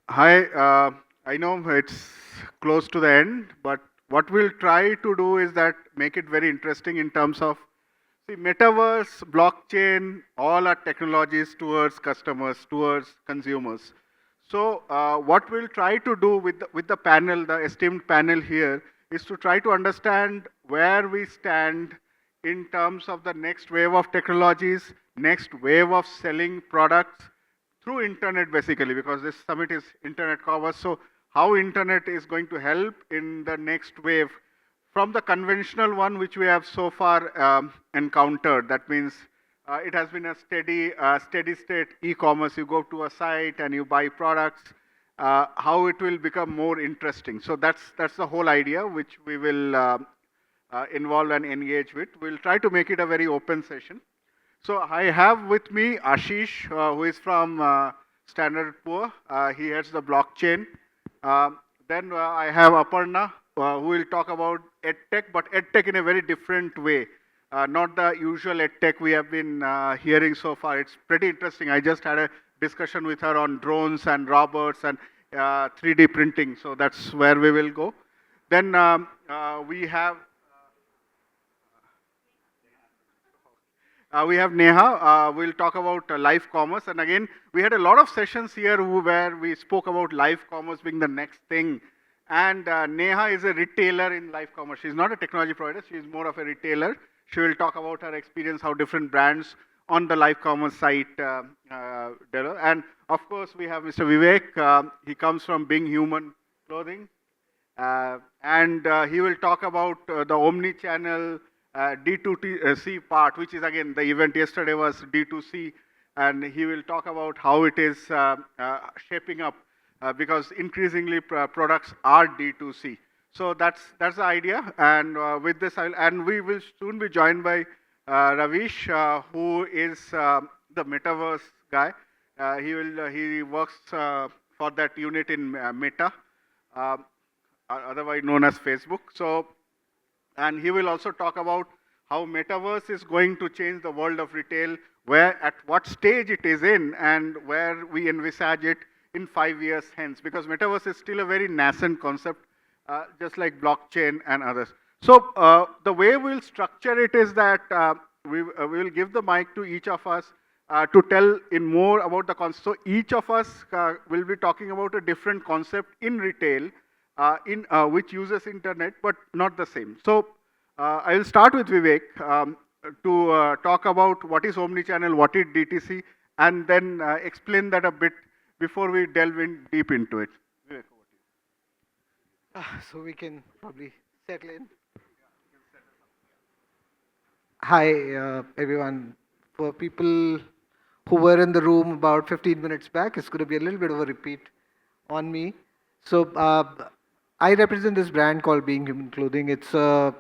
Hi, I know it's close to the end, but what we'll try to do is that make it very interesting in terms of see metaverse, blockchain, all are technologies towards customers, towards consumers. So what we'll try to do with the panel, the esteemed panel here, is to try to understand where we stand in terms of the next wave of technologies, next wave of selling products through internet basically, because this summit is internet covers. So how internet is going to help in the next wave from the conventional one which we have so far encountered. That means it has been a steady state e-commerce. You go to a site and you buy products. How it will become more interesting. So that's the whole idea which we will involve and engage with. We'll try to make it a very open session. So I have with me Ashish, who is from Standard Poor. He heads the blockchain. Then I have Aparna, who will talk about edtech, but edtech in a very different way. Not the usual edtech we have been hearing so far. It's pretty interesting. I just had a discussion with her on drones and robots and 3D printing. So that's where we will go. Then we have we have Neha. We'll talk about live commerce. And again, we had a lot of sessions here where we spoke about live commerce being the next thing. And Neha is a retailer in live commerce. She's not a technology provider. She's more of a retailer. She will talk about her experience, how different brands on the live commerce site develop. And of course, we have Mr. Vivek. He comes from Being Human Clothing. And he will talk about the omni-channel D2C part, which is again, the event yesterday was D2C, and he will talk about how it is shaping up because increasingly products are D2C. So that's the idea, and with this, and we will soon be joined by Raveesh, who is the Metaverse guy. He works for that unit in Meta. Uh, Otherwise known as Facebook. So, and he will also talk about how Metaverse is going to change the world of retail, where at what stage it is in, and where we envisage it in 5 years hence. Because Metaverse is still a very nascent concept, just like blockchain and others. So the way we'll structure it is that we will give the mic to each of us to tell in more about the concept. So each of us will be talking about a different concept in retail, which uses internet, but not the same. So I will start with Vivek to talk about what is omnichannel, what is DTC, and then explain that a bit before we delve in deep into it. Vivek, over to you. So we can probably settle in. Hi, everyone. For people who were in the room about 15 minutes back, it's going to be a little bit of a repeat on me. So I represent this brand called Being Human Clothing. It's a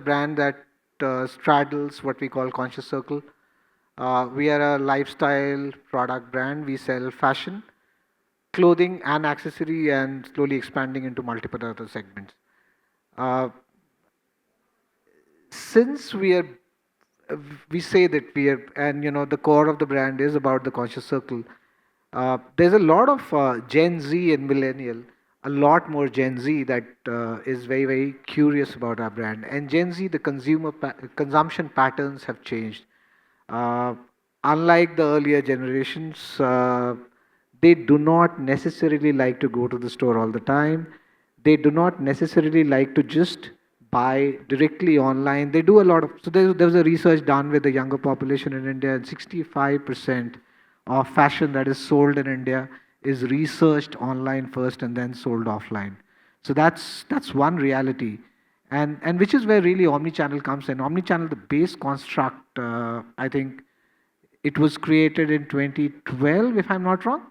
brand that straddles what we call conscious circle. We are a lifestyle product brand. We sell fashion, clothing, and accessory, and slowly expanding into multiple other segments. Uh, since we say that we are, and the core of the brand is about the conscious circle. There's a lot of Gen Z and millennial, a lot more Gen Z that is very, very curious about our brand. And Gen Z, the consumption patterns have changed. Uh, Unlike the earlier generations, they do not necessarily like to go to the store all the time. They do not necessarily like to just buy directly online. They do a lot of, so there was a research done with the younger population in India, and 65% of fashion that is sold in India is researched online first and then sold offline. So that's one reality, and which is where really omni-channel comes in. Omni-channel, the base construct, I think it was created in 2012, if I'm not wrong.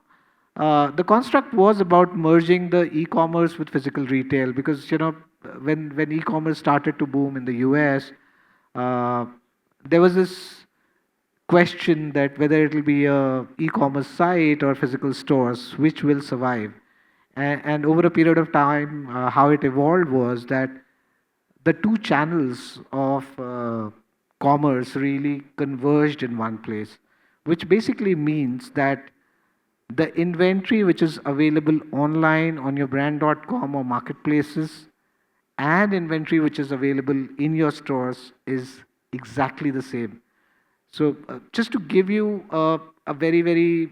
The construct was about merging the e-commerce with physical retail because when e-commerce started to boom in the US, uh, there was this question that whether it will be a e-commerce site or physical stores, which will survive. And over a period of time, how it evolved was that the two channels of commerce really converged in one place, which basically means that the inventory which is available online on your brand.com or marketplaces and inventory which is available in your stores is exactly the same. So just to give you a very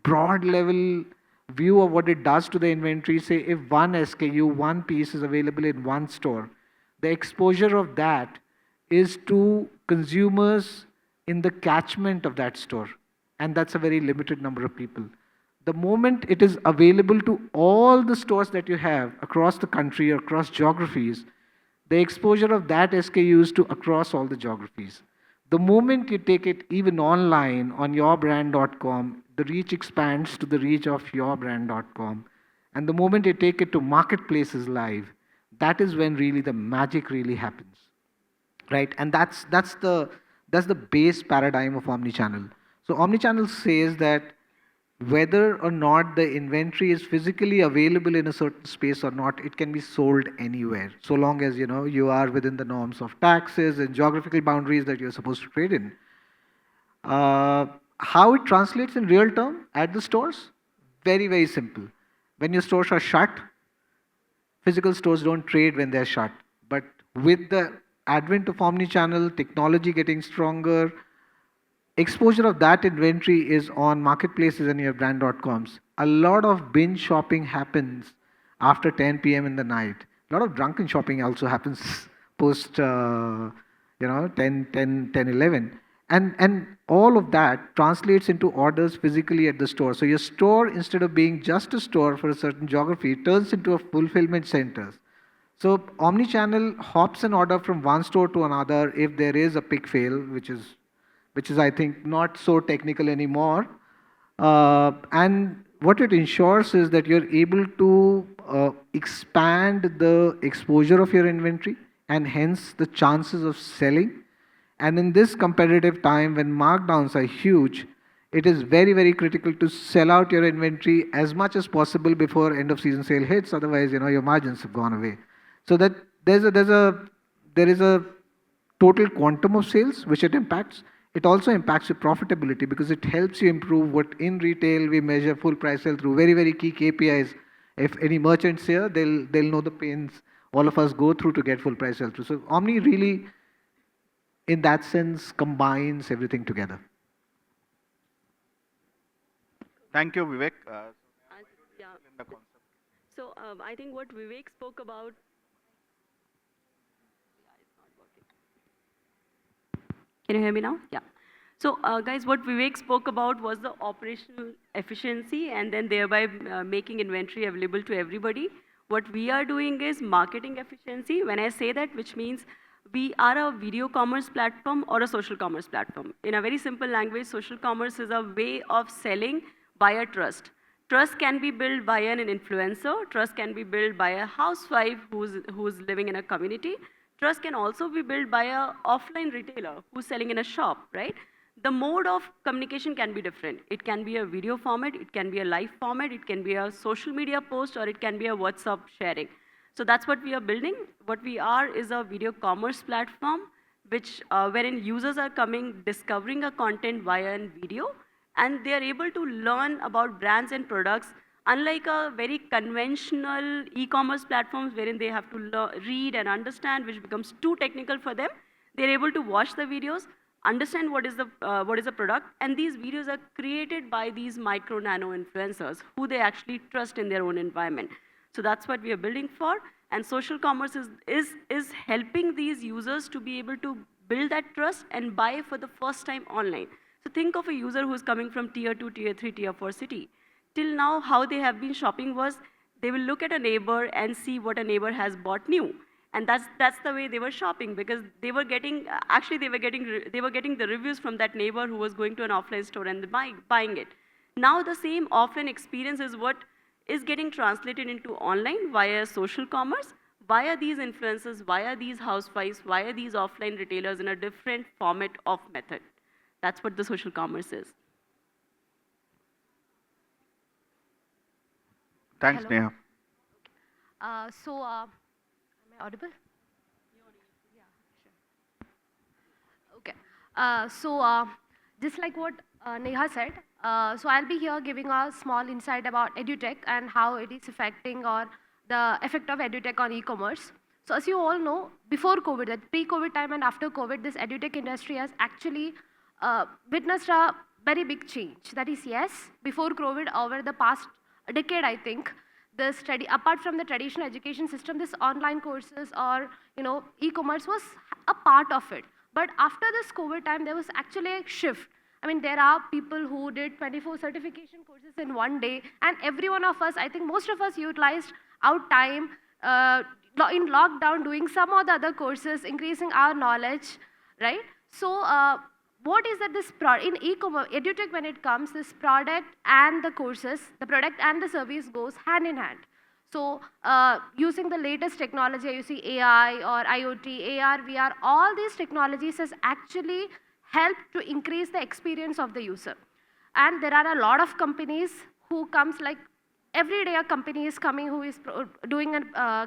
broad level view of what it does to the inventory, say if one SKU, one piece is available in one store, the exposure of that is to consumers in the catchment of that store, and that's a very limited number of people. The moment it is available to all the stores that you have across the country or across geographies, the exposure of that SKUs to across all the geographies. The moment you take it even online on yourbrand.com, the reach expands to the reach of yourbrand.com. And the moment you take it to marketplaces live, that is when really the magic really happens, right? And that's the base paradigm of omnichannel. So omnichannel says that whether or not the inventory is physically available in a certain space or not, it can be sold anywhere, so long as you are within the norms of taxes and geographical boundaries that you're supposed to trade in. How it translates in real term at the stores? Very, very simple. When your stores are shut, physical stores don't trade when they're shut. But with the advent of omni-channel, technology getting stronger, exposure of that inventory is on marketplaces and your brand.coms. A lot of binge shopping happens after 10 p.m. in the night. A lot of drunken shopping also happens post 10, 11. And all of that translates into orders physically at the store. So your store, instead of being just a store for a certain geography, turns into a fulfillment center. So omni-channel hops an order from one store to another if there is a pick fail, which is I think not so technical anymore. And what it ensures is that you're able to expand the exposure of your inventory and hence the chances of selling. And in this competitive time when markdowns are huge, it is very, very critical to sell out your inventory as much as possible before end of season sale hits. Otherwise, your margins have gone away. So that there is a total quantum of sales which it impacts. It also impacts your profitability because it helps you improve what in retail we measure full price sell through. Very, very key KPIs. If any merchants here, they'll know the pains all of us go through to get full price sell through. So Omni really, in that sense, combines everything together. Thank you, Vivek. Yeah. In the concept. So I think what Vivek spoke about. Yeah, it's not working. Can you hear me now? Yeah. So guys, what Vivek spoke about was the operational efficiency and then thereby making inventory available to everybody. What we are doing is marketing efficiency. When I say that, which means we are a video commerce platform or a social commerce platform. In a very simple language, social commerce is a way of selling via trust. Trust can be built by an influencer. Trust can be built by a housewife who's living in a community. Trust can also be built by a offline retailer who's selling in a shop, right? The mode of communication can be different. It can be a video format, it can be a live format, it can be a social media post, or it can be a WhatsApp sharing. So that's what we are building. What we are is a video commerce platform, which wherein users are coming, discovering a content via a video, and they are able to learn about brands and products, unlike a very conventional e-commerce platforms wherein they have to read and understand, which becomes too technical for them. They're able to watch the videos, understand what is the product, and these videos are created by these micro nano influencers who they actually trust in their own environment. So that's what we are building for, and social commerce is helping these users to be able to build that trust and buy for the first time online. So think of a user who's coming from tier 2, tier 3, tier 4 city. Till now, how they have been shopping was they will look at a neighbor and see what a neighbor has bought new. And that's the way they were shopping, because they were getting actually they were getting the reviews from that neighbor who was going to an offline store and buying it. Now the same offline experience is what is getting translated into online via social commerce, via these influencers, via these housewives, via these offline retailers in a different format of method. That's what the social commerce is. Thanks, Hello. Neha. Am I audible? Yeah, sure. Okay. Just like what Neha said, So I'll be here giving a small insight about edutech and how it is affecting or the effect of edutech on e-commerce. So as you all know, before COVID, that pre-COVID time and after COVID, this edutech industry has actually witnessed a very big change. That is, yes, before COVID, over the past decade, I think, the study, apart from the traditional education system, this online courses or e-commerce was a part of it. But after this COVID time, there was actually a shift. I mean, there are people who did 24 certification courses in one day, and every one of us, I think most of us utilized our time in lockdown doing some or the other courses, increasing our knowledge, right? So what is that this in e-commerce, edutech when it comes, this product and the courses, the product and the service goes hand in hand. So using the latest technology, you see AI or IoT, AR, VR, all these technologies has actually helped to increase the experience of the user. And there are a lot of companies who comes like, every day a company is coming who is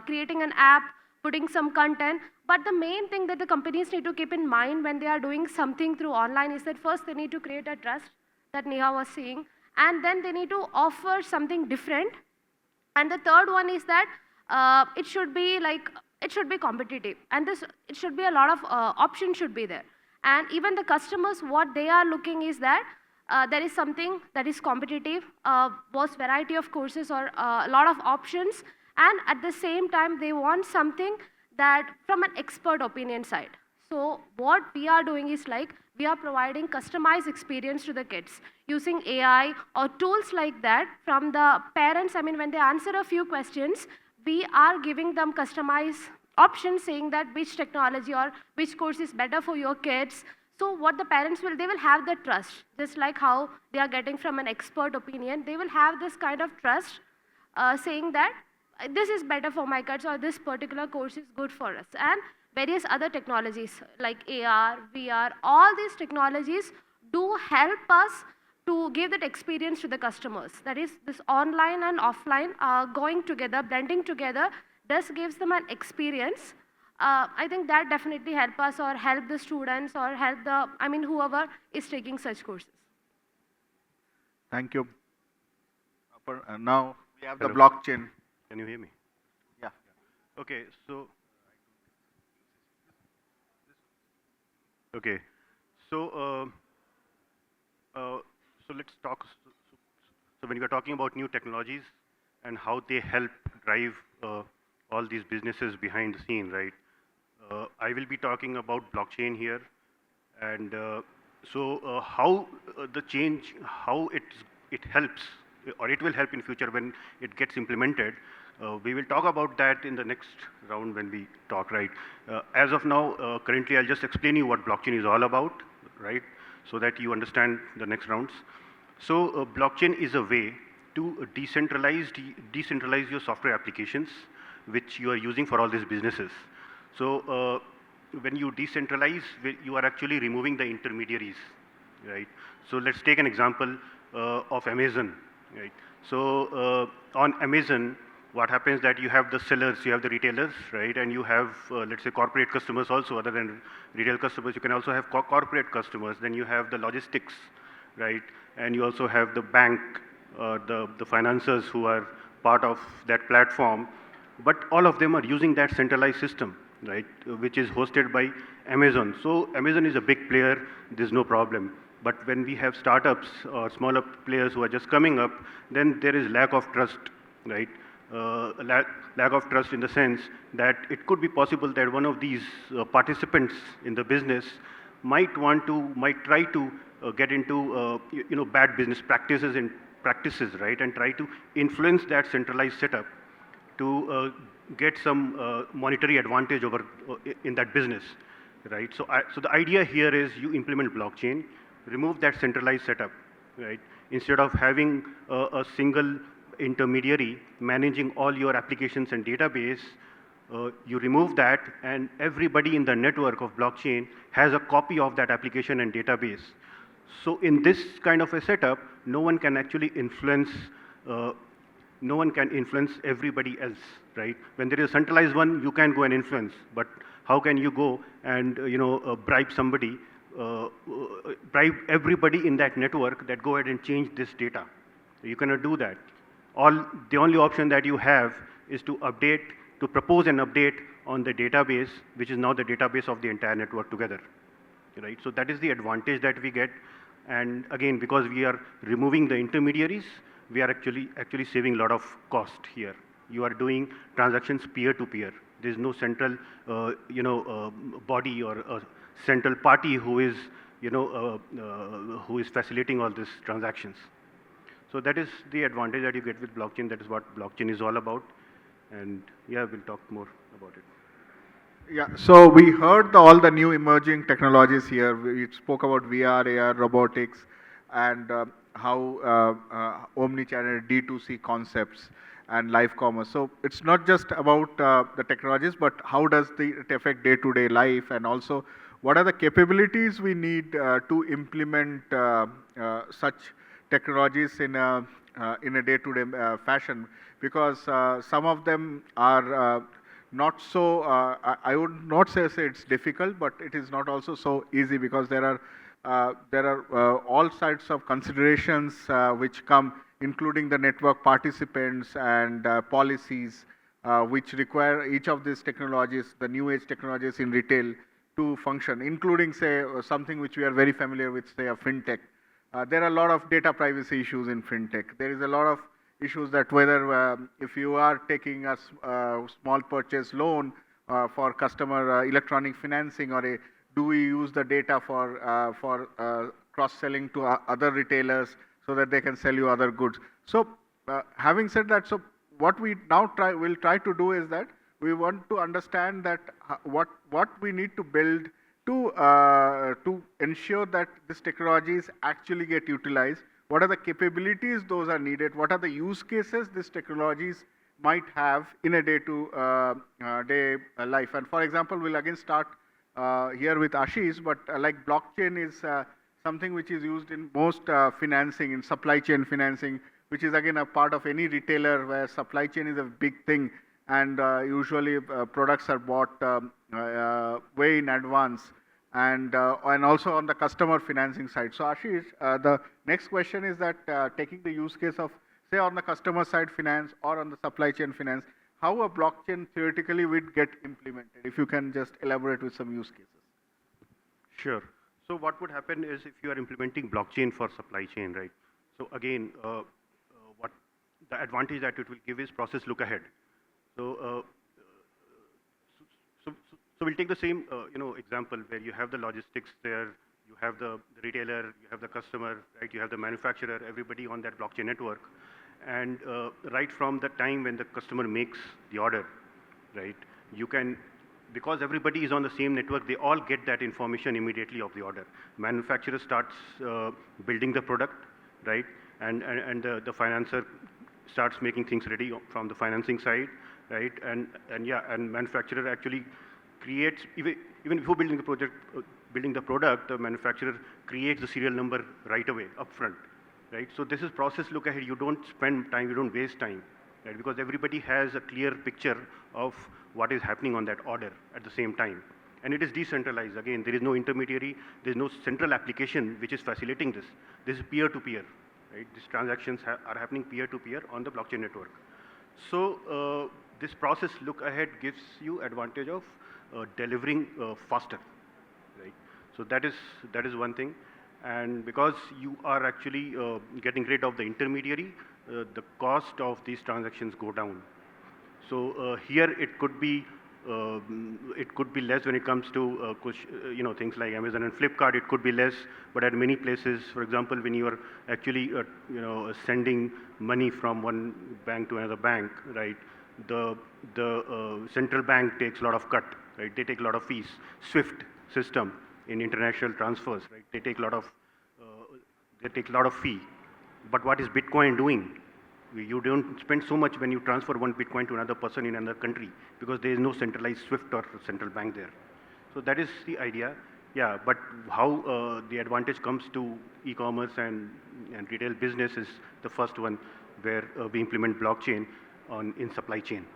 creating an app, putting some content. But the main thing that the companies need to keep in mind when they are doing something through online is that first they need to create a trust that Neha was saying, and then they need to offer something different. And the third one is that it should be competitive, and it should be a lot of options should be there. And even the customers, what they are looking is that there is something that is competitive, was variety of courses or a lot of options, and at the same time they want something that from an expert opinion side. So what we are doing is like, we are providing customized experience to the kids using AI or tools like that from the parents. I mean, when they answer a few questions, we are giving them customized options saying that which technology or which course is better for your kids. So what the parents will, they will have the trust, just like how they are getting from an expert opinion. They will have this kind of trust saying that this is better for my kids or this particular course is good for us. And various other technologies like AR, VR, all these technologies do help us to give that experience to the customers. That is, this online and offline going together, blending together, this gives them an experience. I think that definitely help us or help the students or help whoever is taking such courses. Thank you. Now we have the Hello. blockchain. Can you hear me? Yeah. Okay, so okay, so so let's talk. So when you are talking about new technologies and how they help drive all these businesses behind the scene, right? I will be talking about blockchain here, and how the change, how it helps or it will help in future when it gets implemented. We will talk about that in the next round when we talk, right? As of now, currently I'll just explain you what blockchain is all about, right? So that you understand the next rounds. So blockchain is a way to decentralize your software applications which you are using for all these businesses. So when you decentralize, you are actually removing the intermediaries, right? So let's take an example of Amazon, right? So on Amazon, what happens that you have the sellers, you have the retailers, right? And you have, let's say, corporate customers also, other than retail customers. You can also have corporate customers. Then you have the logistics, right? And you also have the bank, the financiers who are part of that platform. But all of them are using that centralized system, right? Which is hosted by Amazon. So Amazon is a big player. There's no problem. But when we have startups or smaller players who are just coming up, then there is lack of trust, right? Lack of trust in the sense that it could be possible that one of these participants in the business might try to get into bad business practices, right? And try to influence that centralized setup to get some monetary advantage over in that business, right? So the idea here is you implement blockchain, remove that centralized setup, right? Instead of having a single intermediary managing all your applications and database, you remove that, and everybody in the network of blockchain has a copy of that application and database. So in this kind of a setup, no one can actually influence everybody else, right? When there is a centralized one, you can go and influence, but how can you go and bribe somebody bribe everybody in that network that go ahead and change this data. You cannot do that. The only option that you have is to propose an update on the database, which is now the database of the entire network together, right? So that is the advantage that we get. And again, because we are removing the intermediaries, we are actually saving a lot of cost here. You are doing transactions peer-to-peer. There's no central, body or a central party who is, who is facilitating all these transactions. So that is the advantage that you get with blockchain. That is what blockchain is all about. And yeah, we'll talk more about it. Yeah, so we heard all the new emerging technologies here. We spoke about VR, AR, robotics, and how omni-channel D2C concepts and live commerce. So it's not just about the technologies, but how does it affect day-to-day life, and also what are the capabilities we need to implement such technologies in a day-to-day fashion, because some of them are not so, I would not say it's difficult, but it is not also so easy, because there are all sides of considerations which come, including the network participants and policies which require each of these technologies, the new age technologies in retail, to function, including, say, something which we are very familiar with, say, a fintech. There are a lot of data privacy issues in fintech. There is a lot of issues that whether if you are taking a small purchase loan for customer electronic financing, or do we use the data for cross-selling to other retailers so that they can sell you other goods. So having said that, so what we now will try to do is that we want to understand that what we need to build to ensure that these technologies actually get utilized. What are the capabilities those are needed? What are the use cases these technologies might have in a day-to-day life? And for example, we'll again start here with Ashish, but like blockchain is something which is used in most financing, in supply chain financing, which is again a part of any retailer where supply chain is a big thing, and usually products are bought way in advance. And also on the customer financing side. So Ashish, the next question is that taking the use case of, say, on the customer side finance or on the supply chain finance, how a blockchain theoretically would get implemented? If you can just elaborate with some use cases. Sure. So what would happen is if you are implementing blockchain for supply chain, right? So again, what the advantage that it will give is process look ahead. So So we'll take the same, example where you have the logistics there, you have the retailer, you have the customer, right? You have the manufacturer, everybody on that blockchain network, and right from the time when the customer makes the order, right? You can, because everybody is on the same network, they all get that information immediately of the order. Manufacturer starts building the product, right? And the financer starts making things ready from the financing side, right? And manufacturer actually creates, even before building the product, the manufacturer creates the serial number right away, upfront, right? So this is process look ahead. You don't spend time, you don't waste time, right? Because everybody has a clear picture of what is happening on that order at the same time. And it is decentralized. Again, there is no intermediary, there is no central application which is facilitating this. This is peer-to-peer, right? These transactions are happening peer-to-peer on the blockchain network. So this process look ahead gives you advantage of delivering faster, right? So that is one thing, and because you are actually getting rid of the intermediary, the cost of these transactions go down. So here it could be less when it comes to things like Amazon and Flipkart. It could be less, but at many places, for example, when you are actually sending money from one bank to another bank, right? The central bank takes a lot of cut, right? They take a lot of fees. SWIFT system in international transfers, right? They take a lot of fee. But what is Bitcoin doing? You don't spend so much when you transfer one Bitcoin to another person in another country, because there is no centralized SWIFT or central bank there. So that is the idea. Yeah, but how the advantage comes to e-commerce and retail business is the first one, where we implement blockchain in supply chain.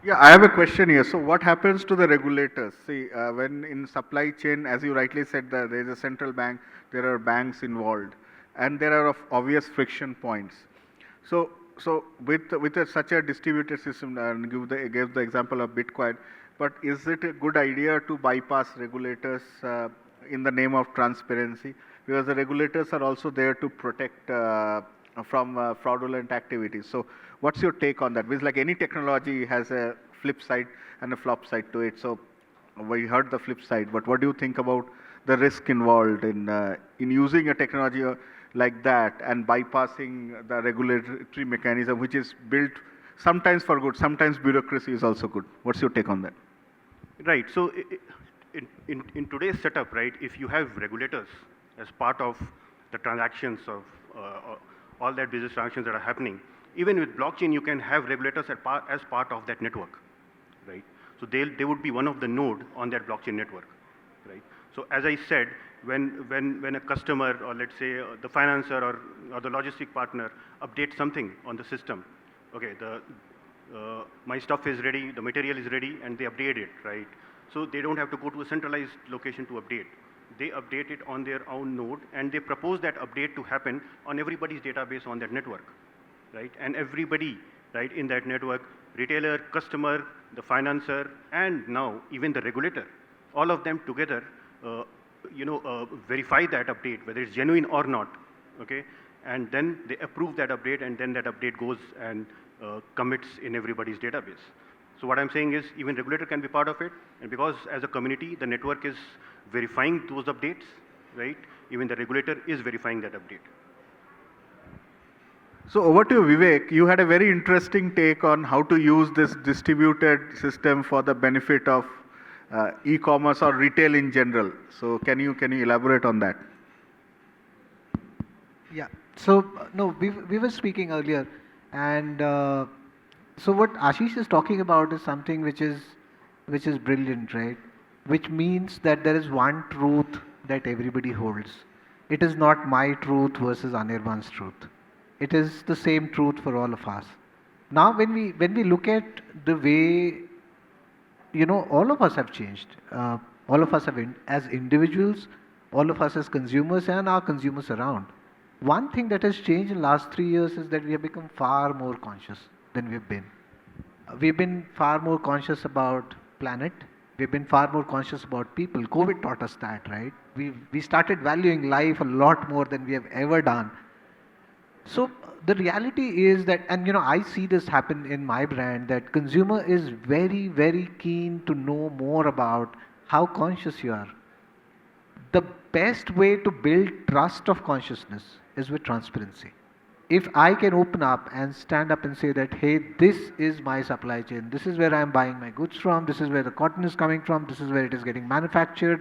Yeah, I have a question here. So, what happens to the regulators? See, when in supply chain, as you rightly said, there is a central bank, there are banks involved, and there are obvious friction points. So with such a distributed system, and gave the example of Bitcoin, but is it a good idea to bypass regulators in the name of transparency? Because the regulators are also there to protect from fraudulent activities. So, what's your take on that? Because like any technology has a flip side and a flop side to it. So, we heard the flip side, but what do you think about the risk involved in using a technology like that and bypassing the regulatory mechanism, which is built sometimes for good, sometimes bureaucracy is also good. What's your take on that? Right. So in today's setup, right, if you have regulators as part of the transactions of all that business transactions that are happening, even with blockchain, you can have regulators as part of that network, right? So they would be one of the node on that blockchain network, right? So as I said, when a customer, or let's say the financer or the logistic partner updates something on the system, okay, my stuff is ready, the material is ready, and they update it, right? So they don't have to go to a centralized location to update. They update it on their own node, and they propose that update to happen on everybody's database on that network, right? And everybody, right, in that network, retailer, customer, the financer, and now even the regulator, all of them together, verify that update, whether it's genuine or not, okay? And then they approve that update, and then that update goes and commits in everybody's database. So what I'm saying is even regulator can be part of it, and because as a community, the network is verifying those updates, right? Even the regulator is verifying that update. So over to you, Vivek. You had a very interesting take on how to use this distributed system for the benefit of e-commerce or retail in general. So can you elaborate on that? Yeah. So no, we were speaking earlier, and so what Ashish is talking about is something which is brilliant, right? Which means that there is one truth that everybody holds. It is not my truth versus Anirban's truth. It is the same truth for all of us. Now, when we look at the way, all of us have changed. All of us have, as individuals, all of us as consumers and our consumers around. One thing that has changed in the last 3 years is that we have become far more conscious than we've been. We've been far more conscious about planet. We've been far more conscious about people. COVID taught us that, right? We started valuing life a lot more than we have ever done. So the reality is that, and I see this happen in my brand, that consumer is very, very keen to know more about how conscious you are. The best way to build trust of consciousness is with transparency. If I can open up and stand up and say that, hey, this is my supply chain, this is where I'm buying my goods from, this is where the cotton is coming from, this is where it is getting manufactured,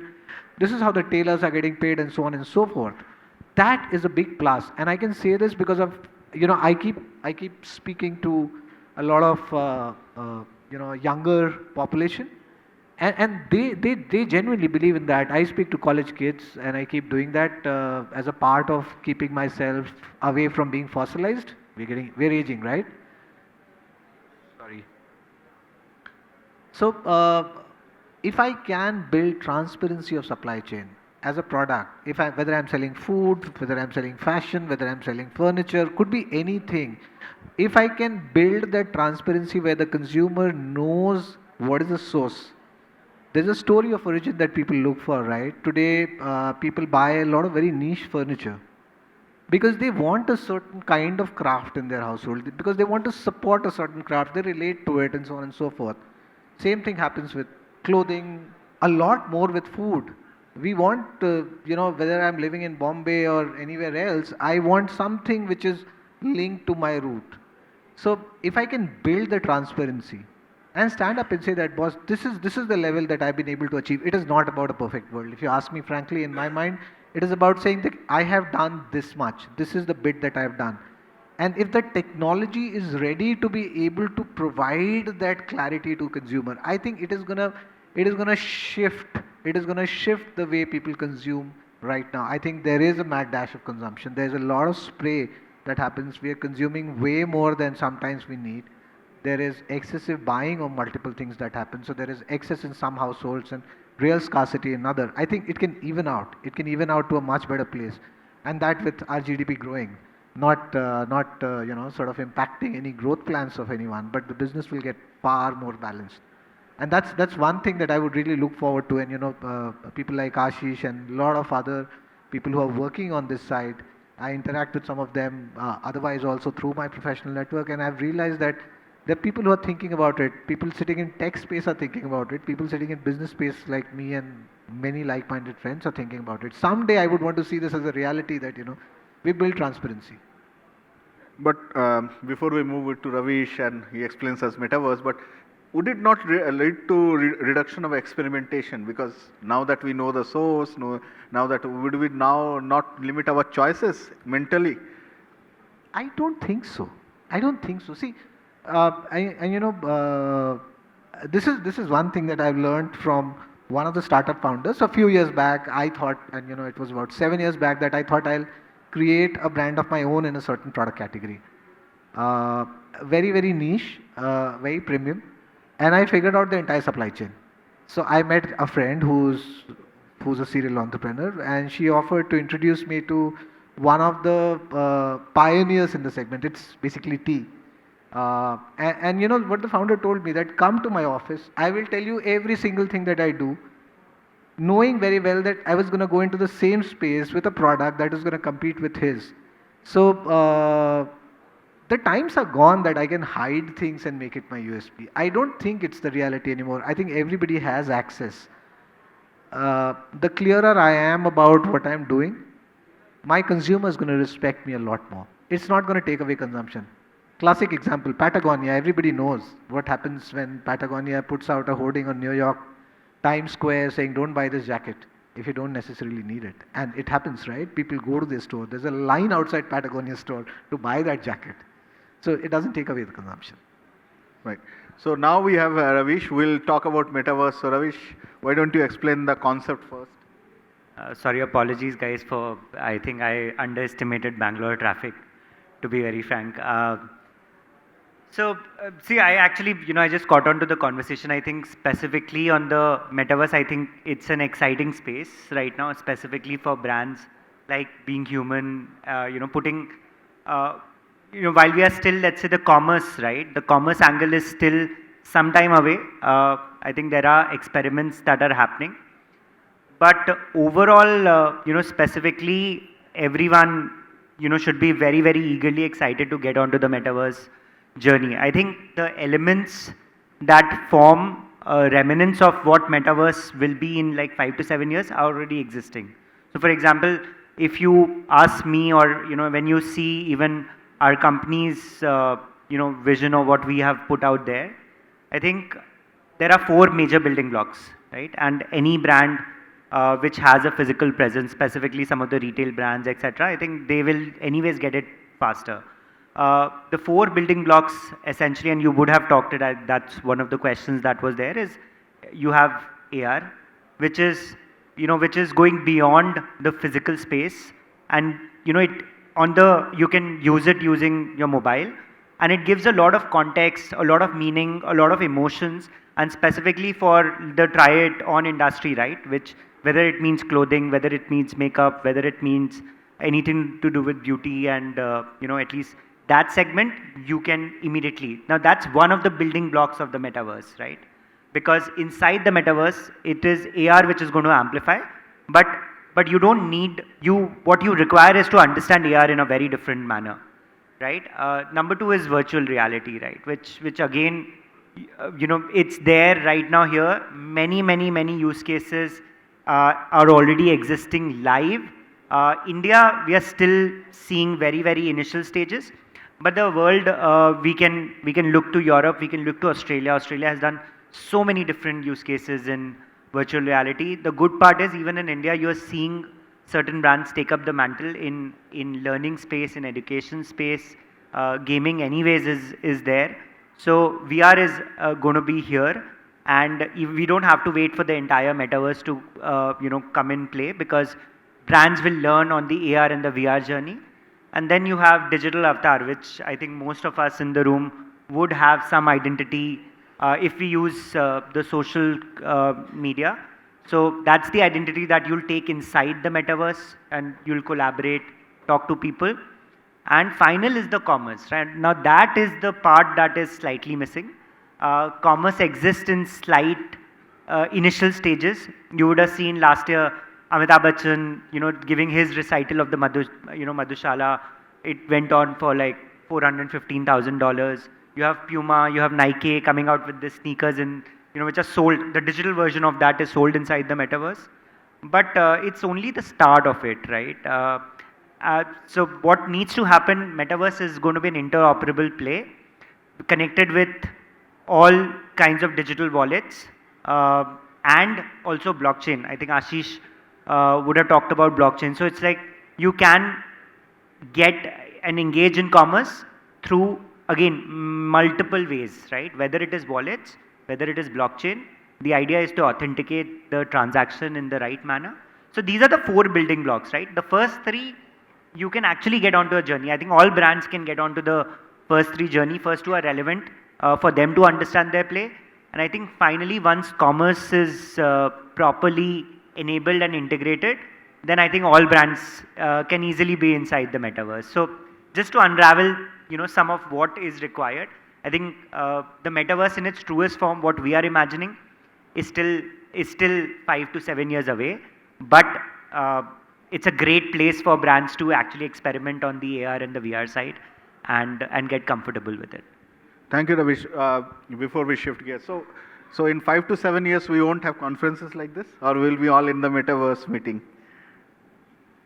this is how the tailors are getting paid, and so on and so forth. That is a big plus. And I can say this because of, I keep speaking to a lot of, younger population. And they genuinely believe in that. I speak to college kids, and I keep doing that as a part of keeping myself away from being fossilized. We're aging, right? Sorry. So if I can build transparency of supply chain as a product, whether I'm selling food, whether I'm selling fashion, whether I'm selling furniture, could be anything. If I can build that transparency where the consumer knows what is the source. There's a story of origin that people look for, right? Today, people buy a lot of very niche furniture because they want a certain kind of craft in their household, because they want to support a certain craft, they relate to it, and so on and so forth. Same thing happens with clothing, a lot more with food. We want, whether I'm living in Bombay or anywhere else, I want something which is linked to my root. So if I can build the transparency and stand up and say that, boss, this is the level that I've been able to achieve. It is not about a perfect world. If you ask me frankly, in my mind, it is about saying that I have done this much. This is the bit that I have done. And if the technology is ready to be able to provide that clarity to consumer, I think it is gonna shift. It is gonna shift the way people consume right now. I think there is a mad dash of consumption. There's a lot of spray that happens. We are consuming way more than sometimes we need. there is excessive buying of multiple things that happen. So there is excess in some households and real scarcity in other. I think it can even out. It can even out to a much better place, and that with our GDP growing, not you know, sort of impacting any growth plans of anyone, but the business will get far more balanced. And that's one thing that I would really look forward to. And you know, people like Ashish and a lot of other people who are working on this side, I interact with some of them otherwise also through my professional network, and I've realized that there are people who are thinking about it. People sitting in tech space are thinking about it. People sitting in business space like me and many like-minded friends are thinking about it. Someday I would want to see this as a reality, that you know, we build transparency. But before we move it to Raveesh and he explains us metaverse, but would it not lead to reduction of experimentation? Because now that we know the source, now that would we now not limit our choices mentally? I don't think so. I don't think so. See, and you know, this is one thing that I've learned from one of the startup founders. A few years back, I thought, and you know, it was about 7 years back, that I thought I'll create a brand of my own in a certain product category. Very niche, very premium, and I figured out the entire supply chain. So I met a friend who's a serial entrepreneur, and she offered to introduce me to one of the pioneers in the segment. It's basically tea. And you know what the founder told me, that come to my office, I will tell you every single thing that I do, knowing very well that I was going to go into the same space with a product that is going to compete with his. So the times are gone that I can hide things and make it my USP. I don't think it's the reality anymore. I think everybody has access. The clearer I am about what I'm doing, my consumer is going to respect me a lot more. It's not going to take away consumption. Classic example, Patagonia. Everybody knows what happens when Patagonia puts out a hoarding on New York Times Square saying, don't buy this jacket if you don't necessarily need it. And it happens, right? People go to their store. There's a line outside Patagonia store to buy that jacket. So it doesn't take away the consumption. Right. So now we have Raveesh. We'll talk about metaverse. So Raveesh, why don't you explain the concept first? Sorry, apologies guys for, I think I underestimated Bangalore traffic, to be very frank. See, I actually, you know, I just caught on to the conversation. I think specifically on the metaverse, I think it's an exciting space right now, specifically for brands like Being Human, you know, putting, you know, while we are still, let's say the commerce, right? The commerce angle is still some time away. I think there are experiments that are happening. But overall, you know, specifically everyone, you know, should be very eagerly excited to get onto the metaverse journey. I think the elements that form remnants of what metaverse will be in like 5 to 7 years are already existing. So for example, if you ask me, or you know, when you see even our company's you know, vision of what we have put out there, I think there are 4 major building blocks, right? And any brand which has a physical presence, specifically some of the retail brands, etc., I think they will anyways get it faster. The 4 building blocks essentially, and you would have talked it, that's one of the questions that was there, is you have AR, which is, you know, which is going beyond the physical space, and you know, you can use it using your mobile, and it gives a lot of context, a lot of meaning, a lot of emotions, and specifically for the try it on industry, right? Which, whether it means clothing, whether it means makeup, whether it means anything to do with beauty, and you know, at least that segment, you can immediately. Now that's one of the building blocks of the metaverse, right? Because inside the metaverse, it is AR which is going to amplify, but you don't need, what you require is to understand AR in a very different manner, right? Number 2 is virtual reality, right? Which again, you know, it's there right now here. Many use cases are already existing live. India, we are still seeing very initial stages. But the world, we can look to Europe, we can look to Australia. Australia has done so many different use cases in virtual reality. The good part is, even in India, you are seeing certain brands take up the mantle in learning space, in education space. Gaming anyways is there. So VR is going to be here, and we don't have to wait for the entire metaverse to you know, come in play, because brands will learn on the AR and the VR journey. And then you have digital avatar, which I think most of us in the room would have some identity if we use the social media. So that's the identity that you'll take inside the metaverse and you'll collaborate, talk to people. And final is the commerce, right? Now that is the part that is slightly missing. Commerce exists in slight initial stages. You would have seen last year Amitabh Bachchan, giving his recital of the Madhushala. It went on for like $415,000. You have Puma, you have Nike coming out with the sneakers in, which are sold. The digital version of that is sold inside the metaverse. But it's only the start of it, right? So what needs to happen, metaverse is going to be an interoperable play connected with all kinds of digital wallets and also blockchain. I think Ashish would have talked about blockchain. So it's like you can get and engage in commerce through, again, multiple ways, right? Whether it is wallets, whether it is blockchain, the idea is to authenticate the transaction in the right manner. So these are the 4 building blocks, right? The first 3, you can actually get onto a journey. I think all brands can get onto the first 3 journey. First 2 are relevant for them to understand their play. And I think finally, once commerce is properly enabled and integrated, then I think all brands can easily be inside the metaverse. So just to unravel, some of what is required, I think the metaverse in its truest form, what we are imagining, is still 5 to 7 years away. But it's a great place for brands to actually experiment on the AR and the VR side and get comfortable with it. Thank you, Raveesh. Before we shift gears, so in 5 to 7 years, we won't have conferences like this, or we'll be all in the metaverse meeting?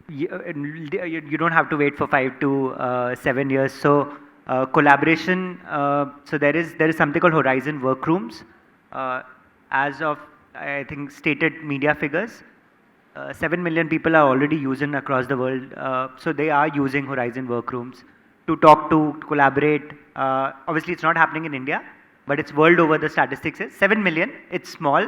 You don't have to wait for 5 to 7 years. So collaboration. So there is something called Horizon Workrooms. As of I think stated media figures, 7 million people are already using across the world. So they are using Horizon Workrooms to talk to, collaborate. Obviously, it's not happening in India, but it's world over. The statistics is 7 million. It's small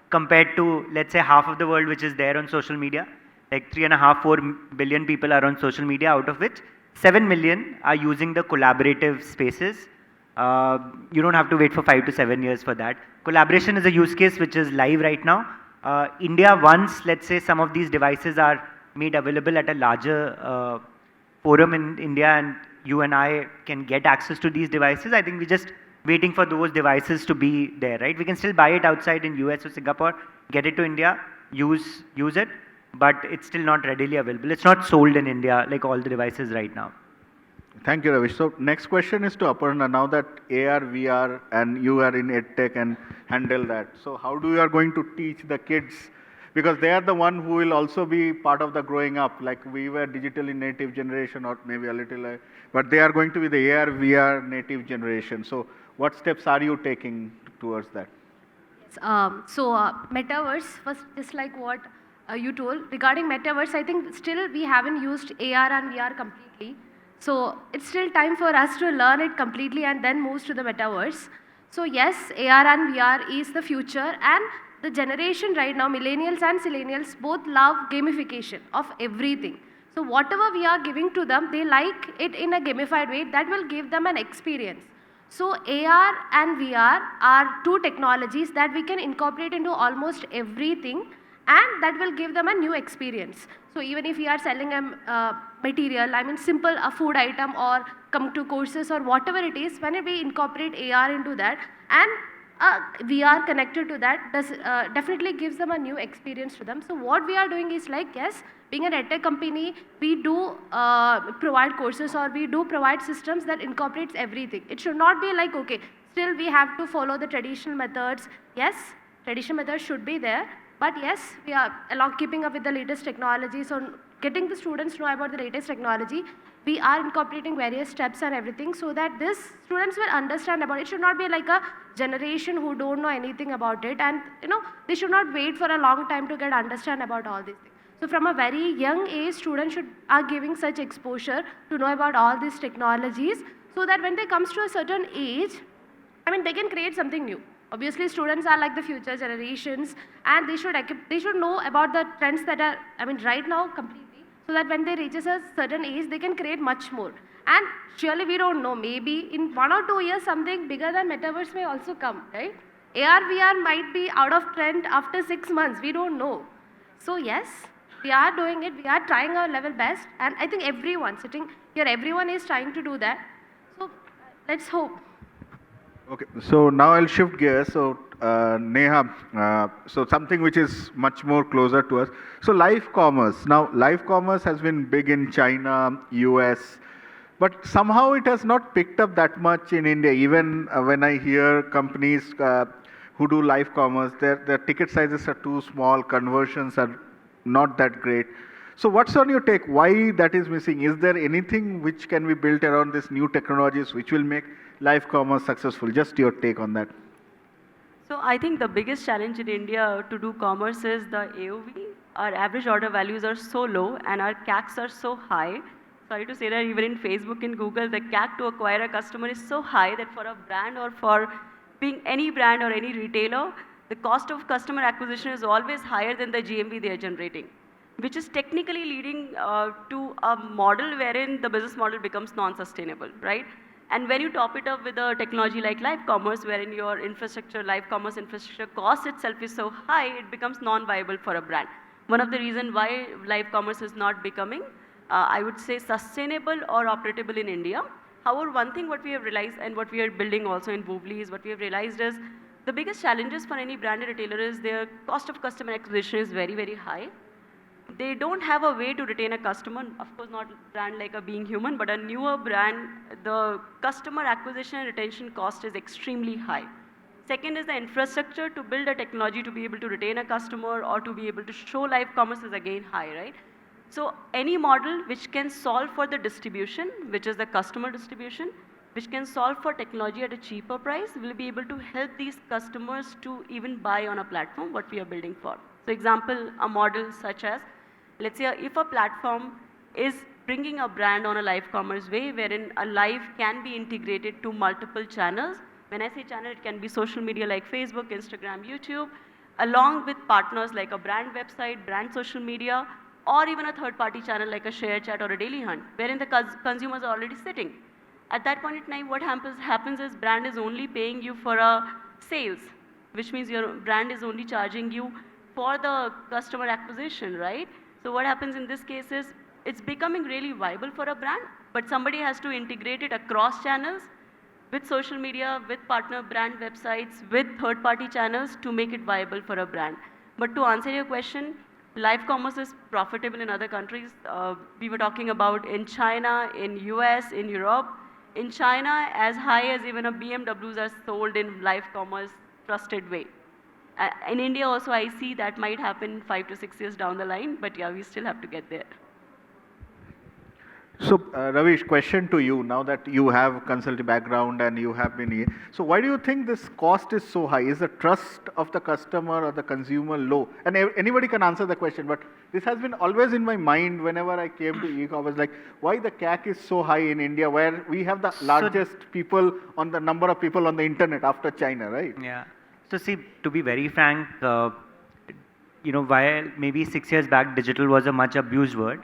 compared to, let's say, half of the world which is there on social media. Like 3.5–4 billion people are on social media, out of which 7 million are using the collaborative spaces. You don't have to wait for 5 to 7 years for that. Collaboration is a use case which is live right now. India, once, let's say, some of these devices are made available at a larger forum in India and you and I can get access to these devices, I think we're just waiting for those devices to be there, right? We can still buy it outside in US or Singapore, get it to India, use it, but it's still not readily available. It's not sold in India like all the devices right now. Thank you, Raveesh. So next question is to Aparna. Now that AR, VR, and you are in EdTech and handle that, so how do you are going to teach the kids? Because they are the one who will also be part of the growing up. Like we were digitally native generation, or maybe a little, but they are going to be the AR, VR native generation. So what steps are you taking towards that? Metaverse, first, just like what you told, regarding Metaverse, I think still we haven't used AR and VR completely. So it's still time for us to learn it completely and then move to the Metaverse. So yes, AR and VR is the future, and the generation right now, millennials and millennials, both love gamification of everything. So whatever we are giving to them, they like it in a gamified way that will give them an experience. So AR and VR are 2 technologies that we can incorporate into almost everything, and that will give them a new experience. So even if we are selling a material, I mean simple a food item or come to courses or whatever it is, when we incorporate AR into that and VR connected to that, definitely gives them a new experience to them. So what we are doing is like, yes, being an EdTech company, we do provide courses or we do provide systems that incorporates everything. It should not be like, okay, still we have to follow the traditional methods. Yes, traditional methods should be there. But yes, we are keeping up with the latest technology. So getting the students to know about the latest technology, we are incorporating various steps and everything so that this students will understand about it. It should not be like a generation who don't know anything about it, and they should not wait for a long time to get understand about all these things. So from a very young age, students are giving such exposure to know about all these technologies so that when they comes to a certain age, I mean, they can create something new. Obviously, students are like the future generations, and they should know about the trends that are, I mean, right now completely. so that when they reaches a certain age, they can create much more. And surely we don't know, maybe in 1 or 2 years, something bigger than Metaverse may also come, right? AR, VR might be out of trend after 6 months, we don't know. So yes, we are doing it, we are trying our level best, and I think everyone sitting here, everyone is trying to do that. So let's hope. Okay, so now I'll shift gears. So, Neha, so something which is much more closer to us. So, live commerce. Now, live commerce has been big in China, US, but somehow it has not picked up that much in India. Even when I hear companies who do live commerce, their ticket sizes are too small, conversions are not that great. So what's on your take? Why that is missing? Is there anything which can be built around these new technologies which will make live commerce successful? Just your take on that. So I think the biggest challenge in India to do commerce is the AOV. Our average order values are so low and our CACs are so high. Sorry to say that even in Facebook and Google, the CAC to acquire a customer is so high that for a brand or for being any brand or any retailer, the cost of customer acquisition is always higher than the GMV they are generating, which is technically leading to a model wherein the business model becomes non-sustainable, right? And when you top it up with a technology like live commerce, wherein your infrastructure, live commerce infrastructure cost itself is so high, it becomes non-viable for a brand. One of the reasons why live commerce is not becoming, I would say, sustainable or operable in India. However, one thing what we have realized and what we are building also in Woovly is what we have realized is the biggest challenges for any brand and retailer is their cost of customer acquisition is very, very high. They don't have a way to retain a customer. Of course, not a brand like a Being Human, but a newer brand, the customer acquisition and retention cost is extremely high. Second is the infrastructure to build a technology to be able to retain a customer or to be able to show live commerce is again high, right? So any model which can solve for the distribution, which is the customer distribution, which can solve for technology at a cheaper price, will be able to help these customers to even buy on a platform what we are building for. So example, a model such as, let's say if a platform is bringing a brand on a live commerce way, wherein a live can be integrated to multiple channels. When I say channel, it can be social media like Facebook, Instagram, YouTube, along with partners like a brand website, brand social media, or even a third-party channel like a share chat or a daily hunt, wherein the consumers are already sitting. At that point in time, what happens is brand is only paying you for a sales, which means your brand is only charging you for the customer acquisition, right? So what happens in this case is it's becoming really viable for a brand, but somebody has to integrate it across channels with social media, with partner brand websites, with third-party channels to make it viable for a brand. But to answer your question, live commerce is profitable in other countries. We were talking about in China, in US, in Europe. In China, as high as even a BMWs are sold in live commerce trusted way. In India also, I see that might happen 5 to 6 years down the line, but yeah, we still have to get there. So, Raveesh, question to you. Now that you have consulting background and you have been here, so why do you think this cost is so high? Is the trust of the customer or the consumer low? And anybody can answer the question, but this has been always in my mind whenever I came to e-commerce, like why the CAC is so high in India, where we have the largest people on the number of people on the internet after China, right? Yeah. So see, to be very frank, while maybe 6 years back digital was a much abused word,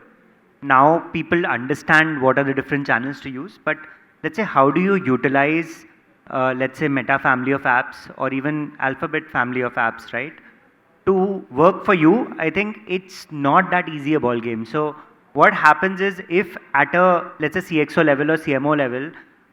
now people understand what are the different channels to use. But let's say, how do you utilize, let's say, Meta family of apps or even Alphabet family of apps, right, to work for you? I think it's not that easy a ball game. So what happens is, if at a, let's say, CXO level or CMO level,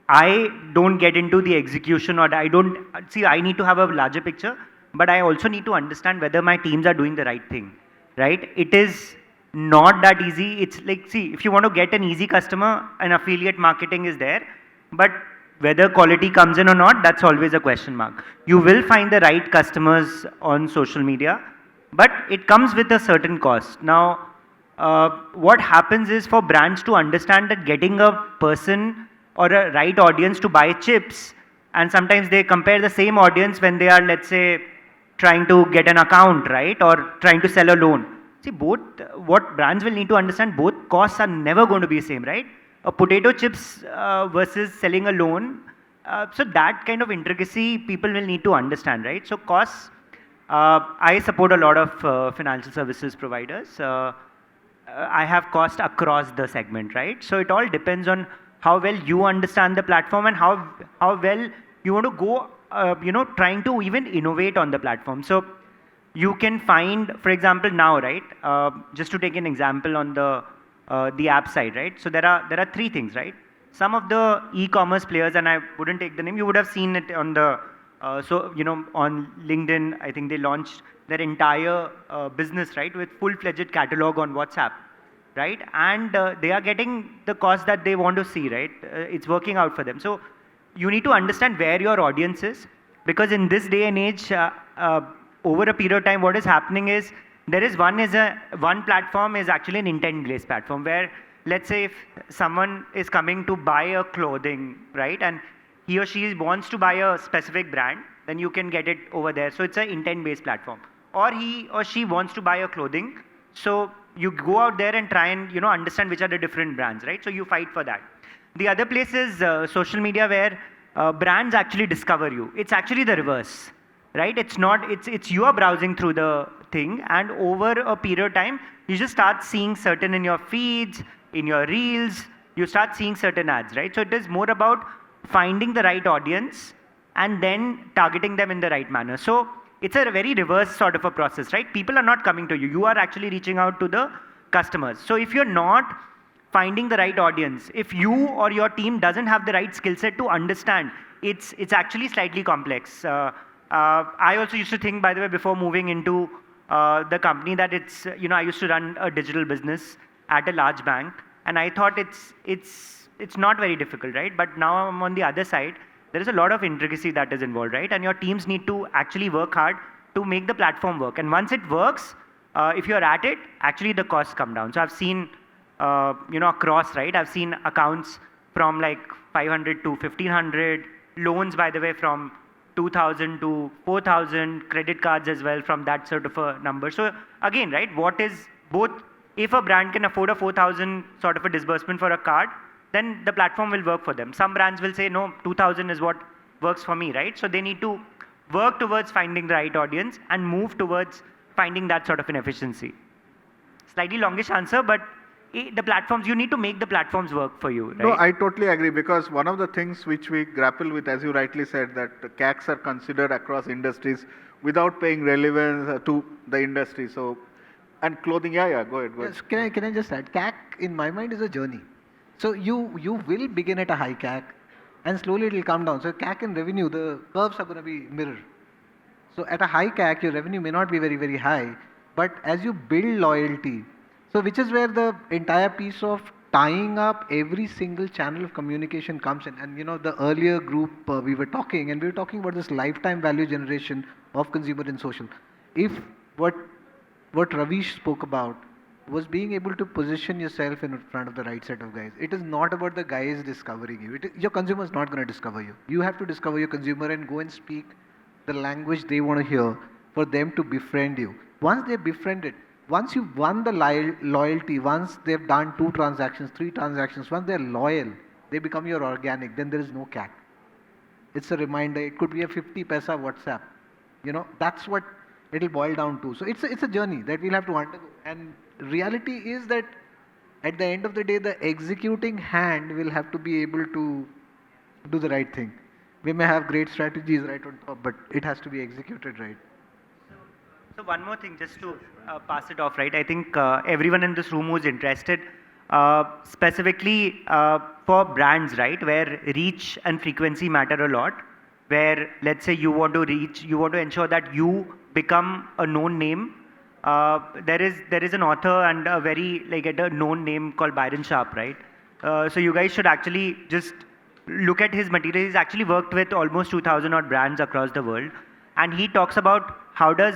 I don't get into the execution, or I don't see, I need to have a larger picture, but I also need to understand whether my teams are doing the right thing, right? It is not that easy. It's like, see, if you want to get an easy customer, an affiliate marketing is there, but whether quality comes in or not, that's always a question mark. You will find the right customers on social media, but it comes with a certain cost. Now, what happens is, for brands to understand that getting a person or a right audience to buy chips, and sometimes they compare the same audience when they are, let's say, trying to get an account, right, or trying to sell a loan. See, both, what brands will need to understand, both costs are never going to be the same, right? A potato chips versus selling a loan. So that kind of intricacy people will need to understand, right? So costs, I support a lot of financial services providers. I have cost across the segment, right? So it all depends on how well you understand the platform and how well you want to go, trying to even innovate on the platform. So you can find, for example, now, right? Just to take an example on the app side, right? So there are three things, right? Some of the e-commerce players, and I wouldn't take the name, you would have seen it on the on LinkedIn. I think they launched their entire business, right, with full-fledged catalog on WhatsApp, right? And they are getting the cost that they want to see, right? It's working out for them. So you need to understand where your audience is, because in this day and age, over a period of time, what is happening is one platform is actually an intent-based platform where, let's say, if someone is coming to buy a clothing, right, and he or she wants to buy a specific brand, then you can get it over there. So it's an intent-based platform. Or he or she wants to buy a clothing, so you go out there and try and understand which are the different brands, right? So you fight for that. The other place is social media, where brands actually discover you. It's actually the reverse, right? It's you are browsing through the thing, and over a period of time, you just start seeing certain in your feeds, in your reels, you start seeing certain ads, right? So it is more about finding the right audience and then targeting them in the right manner. So it's a very reverse sort of a process, right? People are not coming to you. You are actually reaching out to the customers. So if you're not finding the right audience, if you or your team doesn't have the right skill set to understand, it's actually slightly complex. I also used to think, by the way, before moving into the company, that I used to run a digital business at a large bank, and I thought it's not very difficult, right? But now I'm on the other side. There is a lot of intricacy that is involved, right? And your teams need to actually work hard to make the platform work. And once it works, if you're at it, actually the costs come down. So I've seen, across, right? I've seen accounts from like 500 to 1500, loans, by the way, from 2000 to 4000, credit cards as well from that sort of a number. So again, right, what is both, if a brand can afford a 4000 sort of a disbursement for a card, then the platform will work for them. Some brands will say, no, 2000 is what works for me, right? So they need to work towards finding the right audience and move towards finding that sort of an efficiency. Slightly longish answer, but the platforms, you need to make the platforms work for you, right? No, I totally agree, because one of the things which we grapple with, as you rightly said, that the CACs are considered across industries without paying relevance to the industry. So, and clothing, yeah, go ahead. Yes, can I just add? CAC, in my mind, is a journey. So you will begin at a high CAC, and slowly it will come down. So CAC and revenue, the curves are going to be mirror. So at a high CAC, your revenue may not be very, very high, but as you build loyalty, so which is where the entire piece of tying up every single channel of communication comes in. And the earlier group, we were talking about this lifetime value generation of consumer in social. If what Raveesh spoke about was being able to position yourself in front of the right set of guys. It is not about the guys discovering you. Your consumer is not going to discover you. You have to discover your consumer and go and speak the language they want to hear for them to befriend you. Once they're befriended, once you've won the loyalty, once they've done 2 transactions, 3 transactions, once they're loyal, they become your organic, then there is no CAC. It's a reminder. It could be a 50 paisa WhatsApp. That's what it'll boil down to. So it's a journey that we'll have to undergo. And reality is that at the end of the day, the executing hand will have to be able to do the right thing. We may have great strategies right on top, but it has to be executed right. So one more thing, just to pass it off, right? I think everyone in this room who's interested, specifically for brands, right, where reach and frequency matter a lot, where, let's say, you want to ensure that you become a known name. There is an author and a very a known name called Byron Sharp, right? So you guys should actually just look at his material. He's actually worked with almost 2000 odd brands across the world, and he talks about how does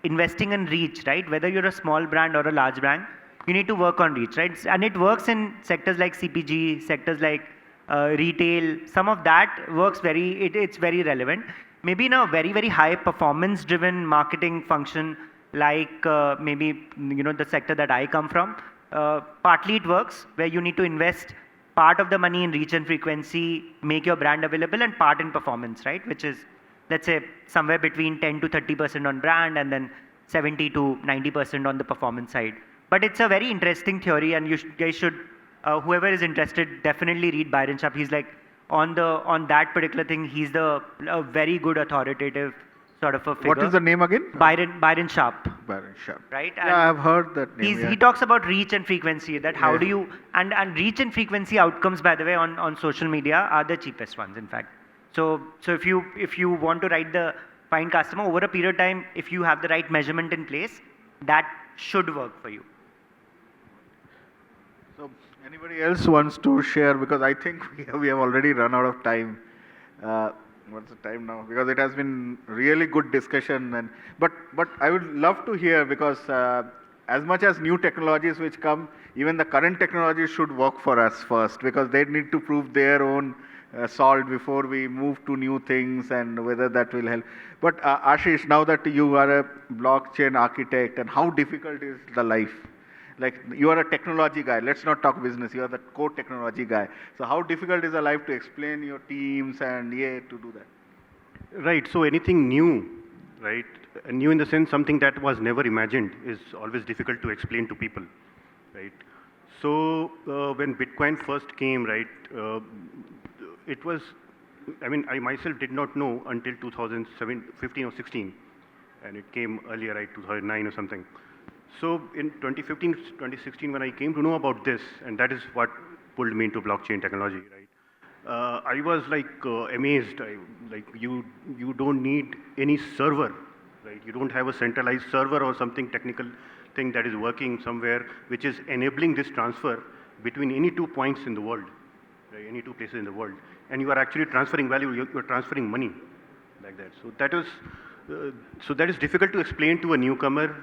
investing in reach, right? Whether you're a small brand or a large brand, you need to work on reach, right? And it works in sectors like CPG, sectors like retail. Some of that works it's very relevant. Maybe in a very, very high performance driven marketing function, like maybe the sector that I come from, partly it works where you need to invest part of the money in reach and frequency, make your brand available, and part in performance, right? Which is, let's say, somewhere between 10 to 30% on brand and then 70 to 90% on the performance side. But it's a very interesting theory, and guys should, whoever is interested, definitely read Byron Sharp. He's like on that particular thing. He's a very good authoritative sort of a figure. What is the name again? Byron Sharp. Byron Sharp. Right? Yeah, I have heard that name. He talks about reach and frequency. That how Yeah. do you and reach and frequency outcomes, by the way, on social media are the cheapest ones, in fact. So if you want to find customer over a period of time, if you have the right measurement in place, that should work for you. So anybody else wants to share? Because I think we have already run out of time. What's the time now? Because it has been really good discussion, but I would love to hear, because as much as new technologies which come, even the current technologies should work for us first, because they need to prove their own salt before we move to new things, and whether that will help. But Ashish, now that you are a blockchain architect, and how difficult is the life? Like, you are a technology guy. Let's not talk business. You are the core technology guy. So how difficult is the life to explain your teams and to do that? Right. So anything new, right? New in the sense something that was never imagined is always difficult to explain to people, right? So when Bitcoin first came, right, it was, I mean, I myself did not know until 2015 or 16, and it came earlier, right, 2009 or something. So in 2015, 2016, when I came to know about this, and that is what pulled me into blockchain technology, right? I was like amazed. Like you don't need any server, right? You don't have a centralized server or something technical thing that is working somewhere, which is enabling this transfer between any 2 points in the world, right? Any 2 places in the world, and you are actually transferring value. You're transferring money, like that. So that is. So that is difficult to explain to a newcomer.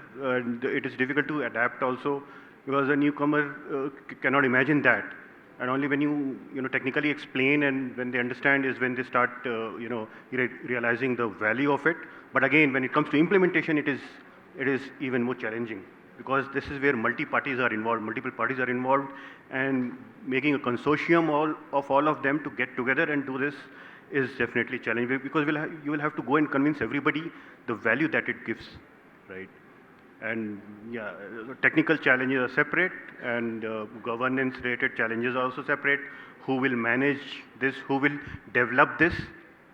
It is difficult to adapt also, because a newcomer cannot imagine that. And only when you technically explain, and when they understand, is when they start realizing the value of it. But again, when it comes to implementation, it is even more challenging, because this is where multiple parties are involved, and making a consortium of all of them to get together and do this is definitely challenging, because you will have to go and convince everybody the value that it gives, right? And yeah, technical challenges are separate, and governance-related challenges are also separate. Who will manage this? Who will develop this,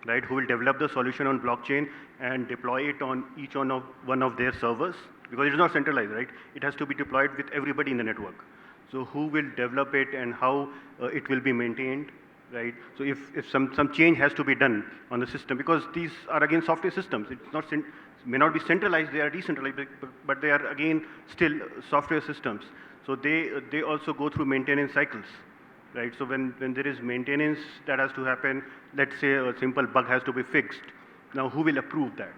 right? Who will develop the solution on blockchain and deploy it on each one of their servers? Because it is not centralized, right? It has to be deployed with everybody in the network. So who will develop it, and how it will be maintained? Right. So if some change has to be done on the system, because these are again software systems, it's not may not be centralized, they are decentralized, but they are again still software systems. So they also go through maintenance cycles, right? So when there is maintenance that has to happen, let's say a simple bug has to be fixed. Now who will approve that?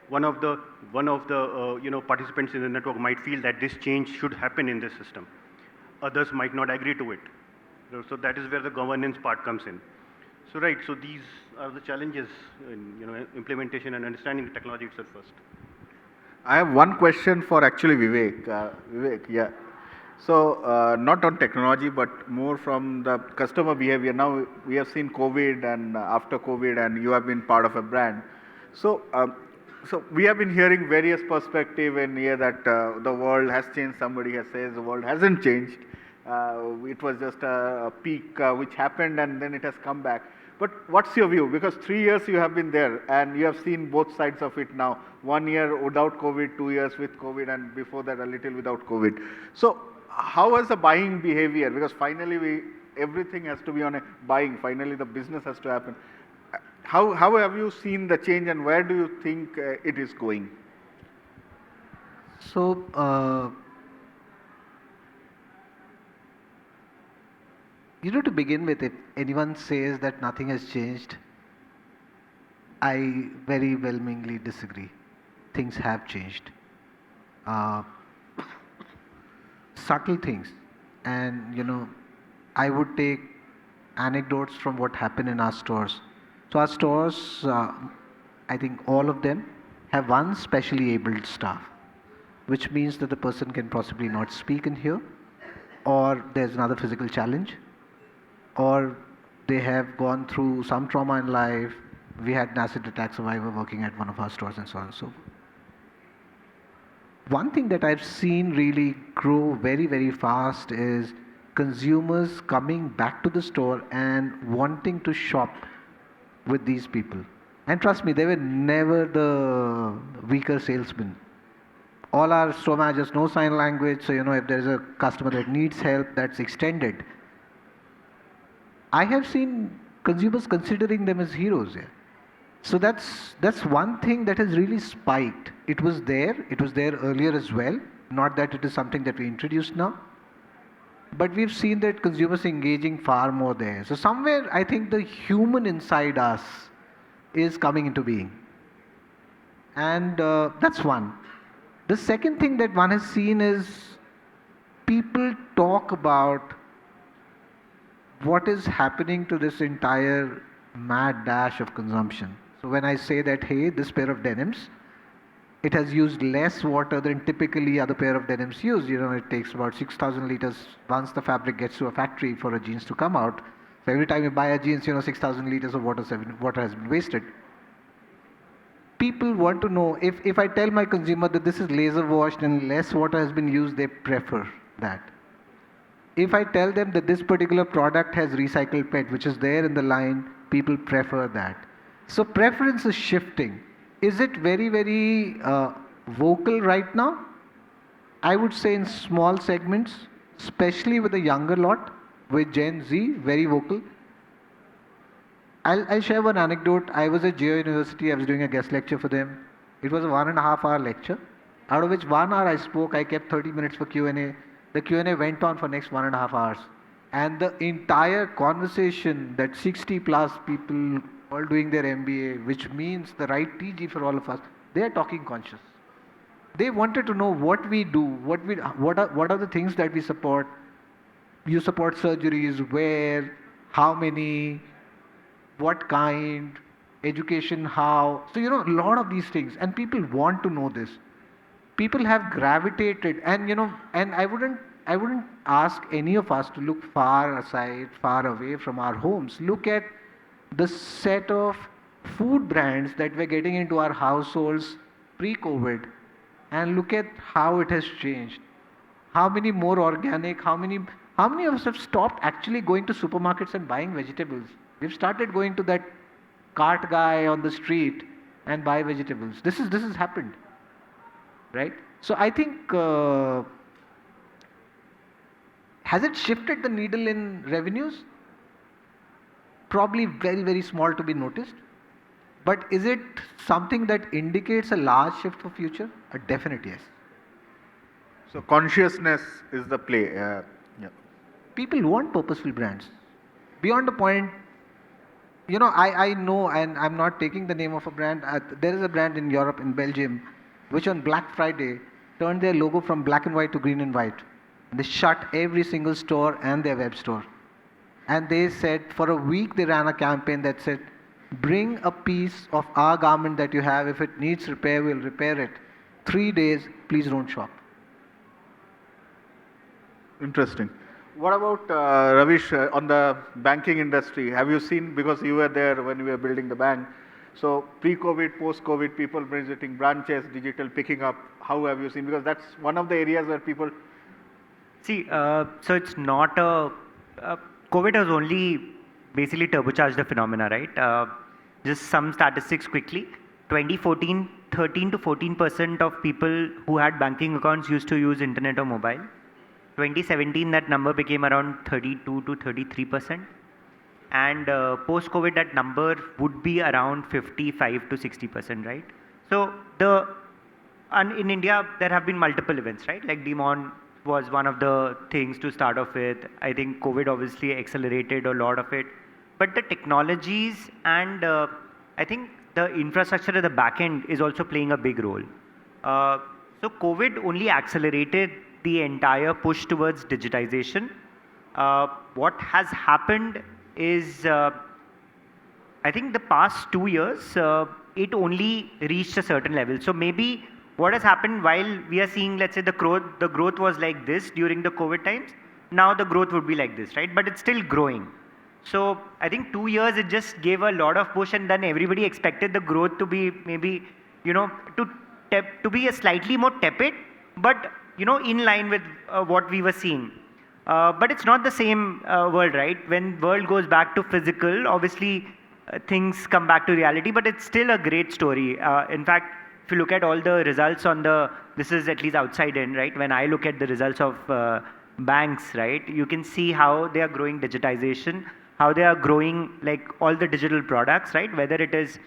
One of the participants in the network might feel that this change should happen in this system. Others might not agree to it. So that is where the governance part comes in. So right, so these are the challenges in implementation and understanding the technology itself first. I have one question for actually Vivek. Vivek, yeah. So not on technology, but more from the customer behavior. Now we have seen COVID and after COVID, and you have been part of a brand. So we have been hearing various perspectives in here that the world has changed. Somebody has said the world hasn't changed. It was just a peak which happened, and then it has come back. But what's your view? Because 3 years you have been there, and you have seen both sides of it now. 1 year without COVID, 2 years with COVID, and before that a little without COVID. So how was the buying behavior? Because finally everything has to be on a buying. Finally the business has to happen. How have you seen the change, and where do you think it is going? So, to begin with, if anyone says that nothing has changed, I very whelmingly disagree. Things have changed. Subtle things. And, I would take anecdotes from what happened in our stores. So our stores, I think all of them have one specially abled staff, which means that the person can possibly not speak and hear, or there's another physical challenge, or they have gone through some trauma in life. We had an acid attack survivor working at one of our stores, and so on and so forth. One thing that I've seen really grow very, very fast is consumers coming back to the store and wanting to shop with these people. And trust me, they were never the weaker salesmen. All our store managers know sign language, so if there is a customer that needs help, that's extended. I have seen consumers considering them as heroes. Yeah. So that's one thing that has really spiked. It was there. It was there earlier as well. Not that it is something that we introduced now, but we've seen that consumers engaging far more there. So somewhere I think the human inside us is coming into being, and that's one. The second thing that one has seen is people talk about what is happening to this entire mad dash of consumption. So when I say that, hey, this pair of denims, it has used less water than typically other pair of denims use. It takes about 6,000 liters once the fabric gets to a factory for a jeans to come out. So every time you buy a jeans, 6,000 liters of water has been wasted. People want to know, if I tell my consumer that this is laser washed and less water has been used, they prefer that. If I tell them that this particular product has recycled PET, which is there in the line, people prefer that. So preference is shifting. Is it very, very vocal right now? I would say in small segments, especially with the younger lot, with Gen Z, very vocal. I'll share one anecdote. I was at Geo University. I was doing a guest lecture for them. It was a 1.5 hour lecture, out of which 1 hour I spoke. I kept 30 minutes for Q&A. The Q&A went on for next 1.5 hours. And the entire conversation that 60 plus people all doing their MBA, which means the right TG for all of us, they are talking conscious. They wanted to know what we do, what are the things that we support. You support surgeries, where, how many, what kind, education, how. So, a lot of these things. And people want to know this. People have gravitated, and and I wouldn't ask any of us to look far aside, far away from our homes. Look at the set of food brands that were getting into our households pre-COVID, and look at how it has changed. How many more organic? How many of us have stopped actually going to supermarkets and buying vegetables? We've started going to that cart guy on the street and buy vegetables. This has happened. Right? So I think, has it shifted the needle in revenues? Probably very, very small to be noticed. But is it something that indicates a large shift for future? A definite yes. So consciousness is the play. Yeah. People want purposeful brands. Beyond the point, I know, and I'm not taking the name of a brand. There is a brand in Europe, in Belgium, which on Black Friday turned their logo from black and white to green and white. They shut every single store and their web store. And they said, for a week they ran a campaign that said, bring a piece of our garment that you have. If it needs repair, we'll repair it. 3 days, please don't shop. Interesting. What about Raveesh, on the banking industry? Have you seen, because you were there when we were building the bank, so pre-COVID, post-COVID, people visiting branches, digital picking up, how have you seen? Because that's one of the areas where people... See, so it's not COVID has only basically turbocharged the phenomena, right? Just some statistics quickly. 2014, 13 to 14% of people who had banking accounts used to use internet or mobile. 2017, that number became around 32 to 33%. And post-COVID, that number would be around 55 to 60%, right? So in India, there have been multiple events, right? Like Demon was one of the things to start off with. I think COVID obviously accelerated a lot of it. But the technologies and I think the infrastructure at the back end is also playing a big role. So COVID only accelerated the entire push towards digitization. What has happened is, I think the past 2 years, it only reached a certain level. So maybe what has happened while we are seeing, let's say the growth was like this during the COVID times, now the growth would be like this, right? But it's still growing. So I think 2 years, it just gave a lot of push, and then everybody expected the growth to be maybe, to be a slightly more tepid, but in line with what we were seeing. But it's not the same world, right? When world goes back to physical, obviously things come back to reality, but it's still a great story. In fact, if you look at all the results this is at least outside in, right? When I look at the results of banks, right, you can see how they are growing digitization, how they are growing like all the digital products, right? Whether it is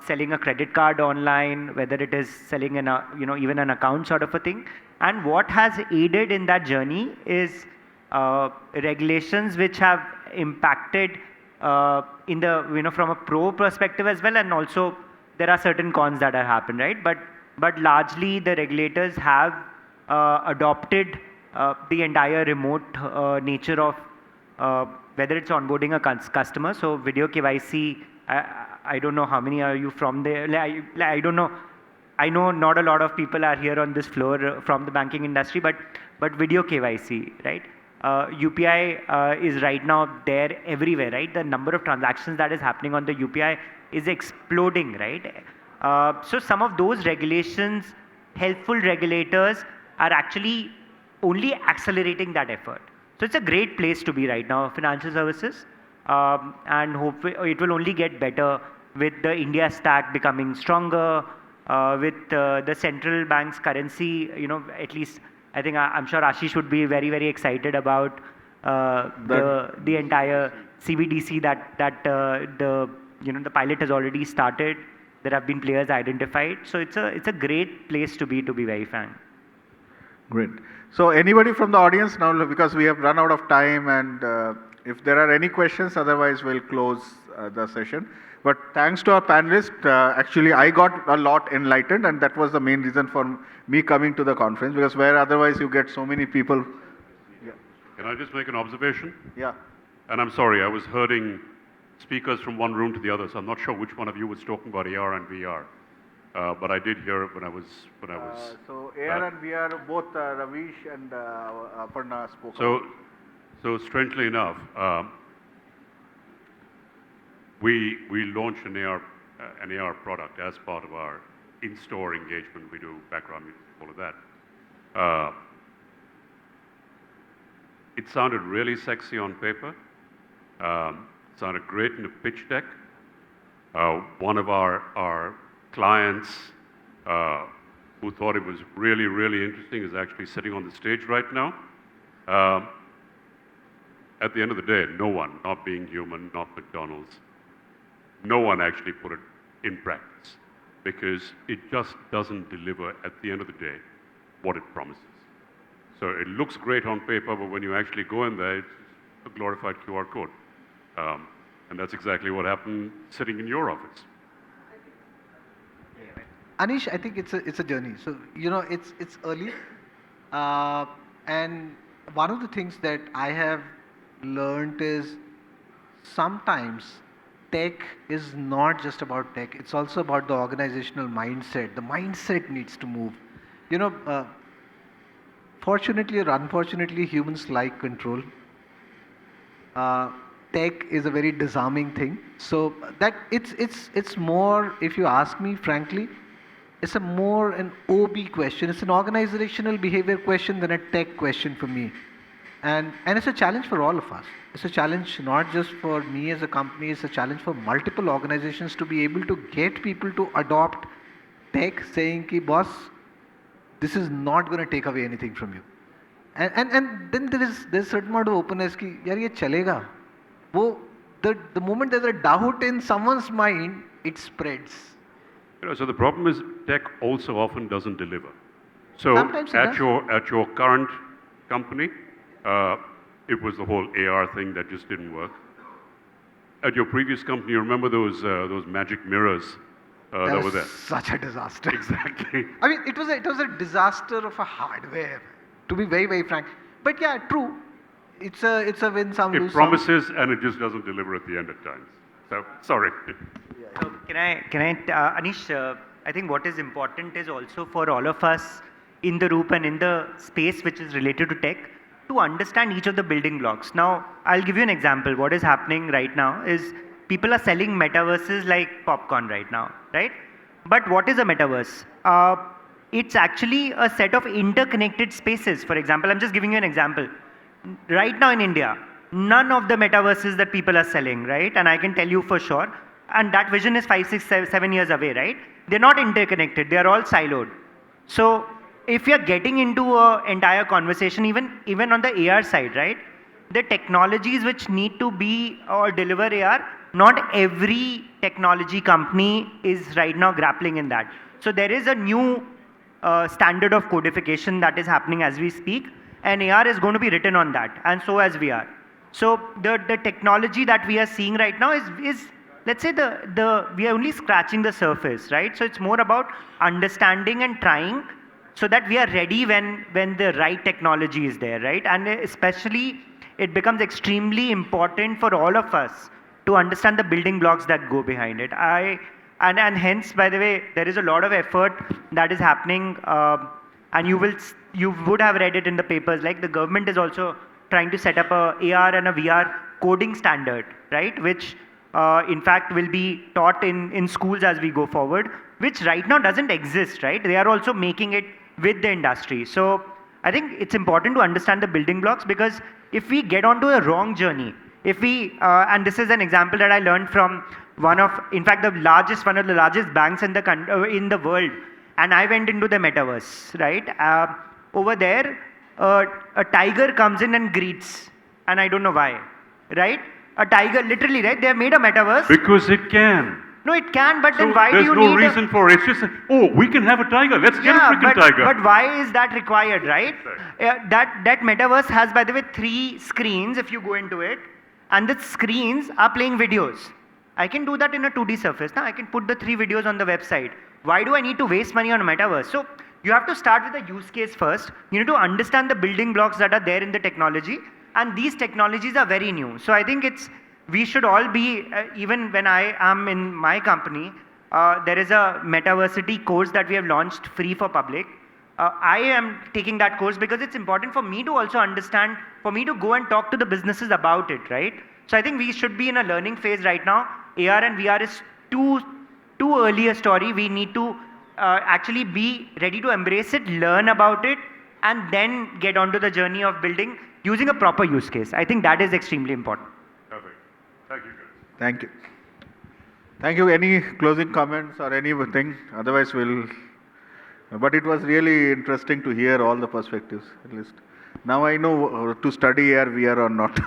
selling a credit card online, whether it is selling even an account sort of a thing. And what has aided in that journey is regulations which have impacted in the from a pro perspective as well, and also there are certain cons that have happened, right? But largely the regulators have adopted the entire remote nature of whether it's onboarding a customer. So video KYC, I don't know how many are you from there. I don't know. I know not a lot of people are here on this floor from the banking industry, but video KYC, right? UPI is right now there everywhere, right? The number of transactions that is happening on the UPI is exploding, right? So some of those regulations, helpful regulators are actually only accelerating that effort. So it's a great place to be right now, financial services, and hopefully it will only get better with the India stack becoming stronger, with the central bank's currency, at least I think I'm sure Ashish would be very, very excited about the entire CBDC that the pilot has already started. There have been players identified, so it's a great place to be very frank. Great. So anybody from the audience now, because we have run out of time, and if there are any questions, otherwise we'll close the session. But thanks to our panelists, actually I got a lot enlightened, and that was the main reason for me coming to the conference, because where otherwise you get so many people. Yeah. Can I just make an observation? Yeah. And I'm sorry, I was herding speakers from one room to the other, so I'm not sure which one of you was talking about AR and VR. But I did hear it when I was. So AR and VR, both Raveesh and Aparna spoke. So strangely enough, we launched an AR product as part of our in-store engagement. We do background music, all of that. It sounded really sexy on paper. Sounded great in the pitch deck. One of our clients who thought it was really, really interesting is actually sitting on the stage right now. At the end of the day, no one, not being human, not McDonald's, no one actually put it in practice because it just doesn't deliver at the end of the day what it promises. So it looks great on paper, but when you actually go in there, it's a glorified QR code. And that's exactly what happened sitting in your office. Anish, I think it's a journey. So it's early, and one of the things that I have learned is sometimes tech is not just about tech. It's also about the organizational mindset. The mindset needs to move. Fortunately or unfortunately, humans like control. Tech is a very disarming thing. So that it's more, if you ask me frankly, it's more an OB question. It's an organizational behavior question than a tech question for me. And it's a challenge for all of us. It's a challenge not just for me as a company, it's a challenge for multiple organizations to be able to get people to adopt tech, saying ki boss, this is not going to take away anything from you. And then there's certain amount of openness ki yaar ye chalega. The moment there's a doubt in someone's mind, it spreads. So the problem is tech also often doesn't deliver. So Sometimes at your current company, it was the whole AR thing that just didn't work. At your previous company, you remember those magic mirrors that were there? Such a disaster. Exactly. I mean, it was a disaster of a hardware, to be very, very frank. But yeah, true. It's a win some, lose It promises and it just doesn't deliver at the end at times. So sorry. So can I, Anish? I think what is important is also for all of us in the group and in the space which is related to tech to understand each of the building blocks. Now, I'll give you an example. What is happening right now is people are selling metaverses like popcorn right now, right? But what is a metaverse? it's actually a set of interconnected spaces. For example, I'm just giving you an example. Right now in India, none of the metaverses that people are selling, right? And I can tell you for sure, and that vision is 5, 6, 7 years away, right? They're not interconnected, they're all siloed. So if you're getting into an entire conversation, even on the AR side, right? The technologies which need to be or deliver AR, not every technology company is right now grappling in that. So there is a new standard of codification that is happening as we speak, and AR is going to be written on that, and so as VR. So the technology that we are seeing right now is let's say we are only scratching the surface, right? So it's more about understanding and trying so that we are ready when the right technology is there, right? And especially it becomes extremely important for all of us to understand the building blocks that go behind it. And hence, by the way, there is a lot of effort that is happening, and you would have read it in the papers. Like the government is also trying to set up a AR and a VR coding standard, right? Which in fact will be taught in schools as we go forward, which right now doesn't exist, right? They are also making it with the industry. So I think it's important to understand the building blocks, because if we get onto a wrong journey, if we, and this is an example that I learned from one of the largest banks in the world, and I went into the metaverse, right? Over there, a tiger comes in and greets, and I don't know why, right? A tiger, literally, right? They have made a metaverse. Because it can. No, it can, but then why do you need? There's no need reason for it. It's just, we can have a tiger. Let's get a freaking tiger. But why is that required, right? That metaverse has, by the way, 3 screens if you go into it, and the screens are playing videos. I can do that in a 2D surface. Now I can put the 3 videos on the website. Why do I need to waste money on a metaverse? So you have to start with the use case first. You need to understand the building blocks that are there in the technology, and these technologies are very new. So I think we should all be, even when I am in my company, there is a Metaversity course that we have launched free for public. I am taking that course because it's important for me to also understand, for me to go and talk to the businesses about it, right? So I think we should be in a learning phase right now. AR and VR is too early a story. We need to actually be ready to embrace it, learn about it, and then get onto the journey of building using a proper use case. I think that is extremely important. Perfect. Thank you, guys. Thank you. Thank you. Any closing comments or anything? Otherwise, but it was really interesting to hear all the perspectives, at least. Now I know to study AR, VR or not.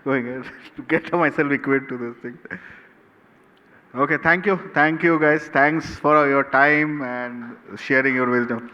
Going ahead to get myself equipped to this thing. Okay, thank you. Thank you, guys. Thanks for your time and sharing your wisdom.